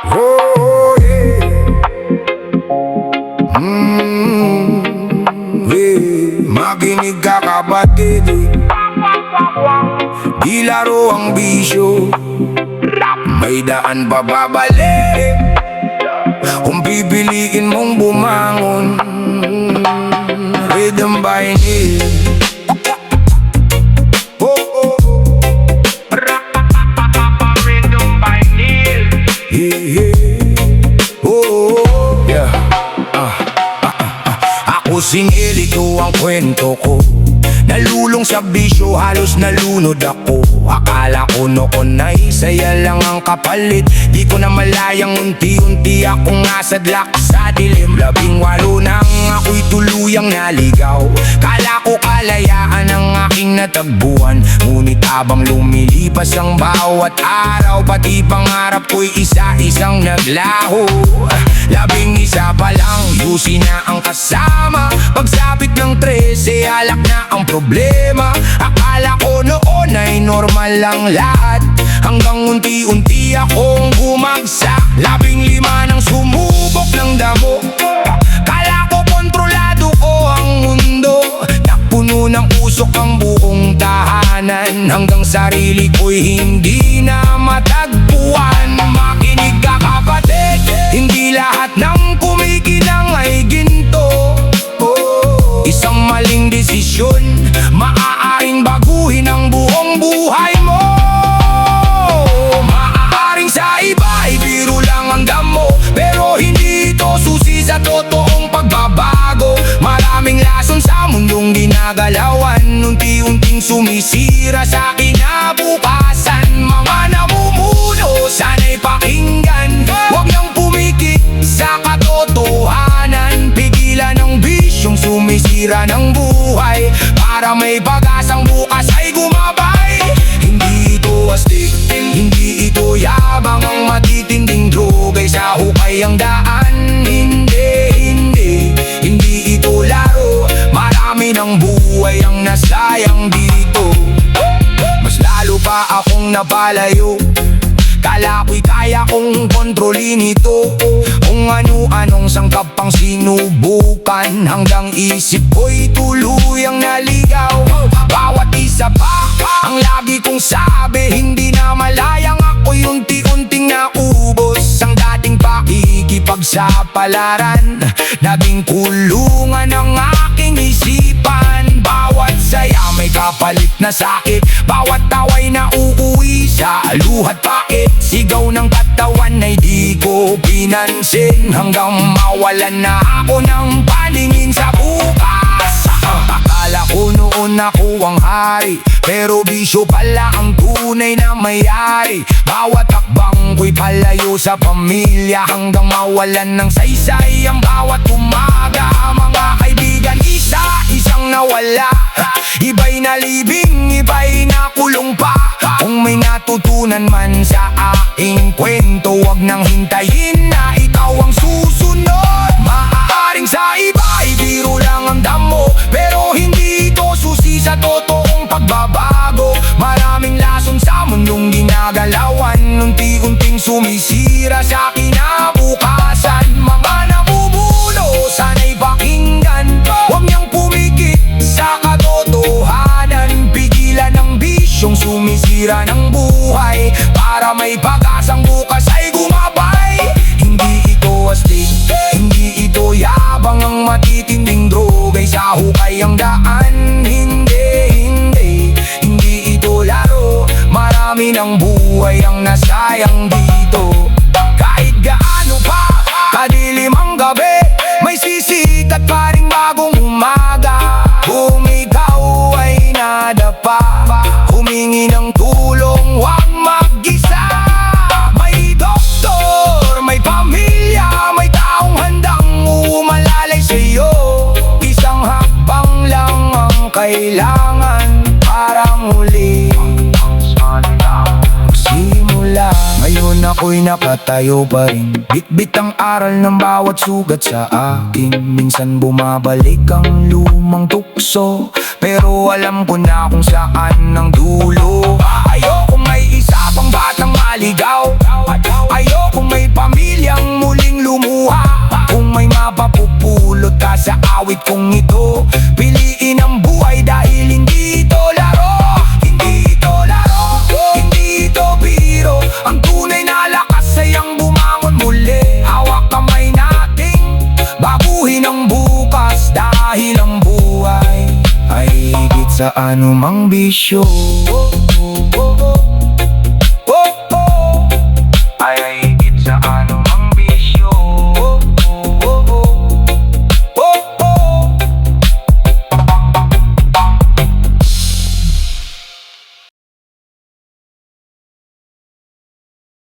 Oh yeah. Makinig ka kapatid, di laro ang bisyo, may daan pa babalik kung pipiliin mong bumangon. Rhythm by Neil. Rhythm by Neil. Yeah. Ako singil, ito ang kwento ko. Nalulong sa bisyo, halos nalunod ako. Akala ko noon ay saya lang ang kapalit. Di ko na malayang unti-unti akong nasadlak sa dilim. 18 nang ako'y tuluyang naligaw. Kala ko kalayaan ang aking natagbuan. Ngunit habang lumilipas ang bawat araw, pati pangarap ko'y isa-isang naglaho. 11 pa lang, yusi na ang kasama. Pagsapit ng 13, alak na ang problema. Akala ko noon ay normal lang lahat, hanggang unti-unti akong bumagsak. 15 nang sumubok ng damo. Kala ko kontrolado ko ang mundo. Napuno ng usok ang buong tahanan, hanggang sarili ko'y hindi na matagpuan. Makinig ka kapatid, hindi lahat ng kumikinang ay ginto. Isang maling desisyon, maaaring baguhin ang buong buhay mo. Maaaring sa iba ay biro lang ang damo, pero hindi ito susi sa totoong pagbabago. Maraming lason sa mundong ginagalawan, unti-unting sumisira sa kinabukasan. Mga namumuno, sana'y pakinggan, huwag nang pumikit sa katotohanan. Pigilan ang bisyong sumisira ng buhay, para may pag-asang bukas ay gumabay. Hindi ito astig, hindi ito yabang, ang matitinding droga'y sa hukay ang daan. Hindi ito laro, marami ng buhay ang nasayang dito. Mas lalo pa akong napalayo, kala ko'y kaya kong kontrolin ito. Kung ano-anong sangkap pang sinubukan, hanggang isip ko'y tuluyang naligaw. Bawat isa pa ang lagi kong sabi, hindi na malayang ako'y unti-unting naubos. Ang dating pakikipagsapalaran, naging kulungan ng aking isipan. Bawat saya may kapalit na sakit, bawat tawa'y nauuwi sa luhat pakit. Sigaw ng katawan ay di ko pinansin, hanggang mawalan na ako ng paningin sa bukas. Akala ko noon ako ang hari, pero bisyo pala ang tunay na may-ari. Bawat akbang ko'y palayo sa pamilya, hanggang mawalan ng saysay ang bawat umaga. Mga kaibigan, isa-isang nawala, iba'y nalibing, iba'y nakulong pa. Kung may natutunan man sa aking kwento, wag nang hintayin na ikaw ang susunod. Maaaring sa iba ay biro lang ang damo, pero hindi ito susi sa totoong pagbabago. Maraming lason sa mundong ginagalawan, unti-unting sumisira sa kinabukasan. Mga namumuno, sana'y pakinggan, huwag niyang pumikit sa katotohanan. Pigilan ang bisyong sumisira ng buhay, para may pag-asang bukas ay gumabay. Hindi ito astig, hindi ito yabang, ang matitinding droga'y sa hukay ang daan. Hindi ito laro, marami ng buhay ang nasayang dito. Kahit gaano pa kadilim ang gabi, may sisikat pa rin bagong umaga. Kung ikaw ay nadapa, humingi ng tulong, huwag mag-isa. May doktor, may pamilya, may taong handang umalalay sa'yo. Isang hakbang lang ang kailangan para muli magsimula. Ngayon ako'y nakatayo pa rin, bitbit ang aral ng bawat sugat sa akin. Minsan bumabalik ang lumang tukso, pero alam ko na kung saan ang dulo. Ayoko may isa pang batang maligaw, ayoko awit kong ito. Piliin ang buhay dahil hindi ito laro. Hindi ito laro, hindi ito biro. Ang tunay na lakas ay ang bumangon muli. Hawak kamay nating baguhin ang bukas. Dahil ang buhay ay higit sa anumang bisyo.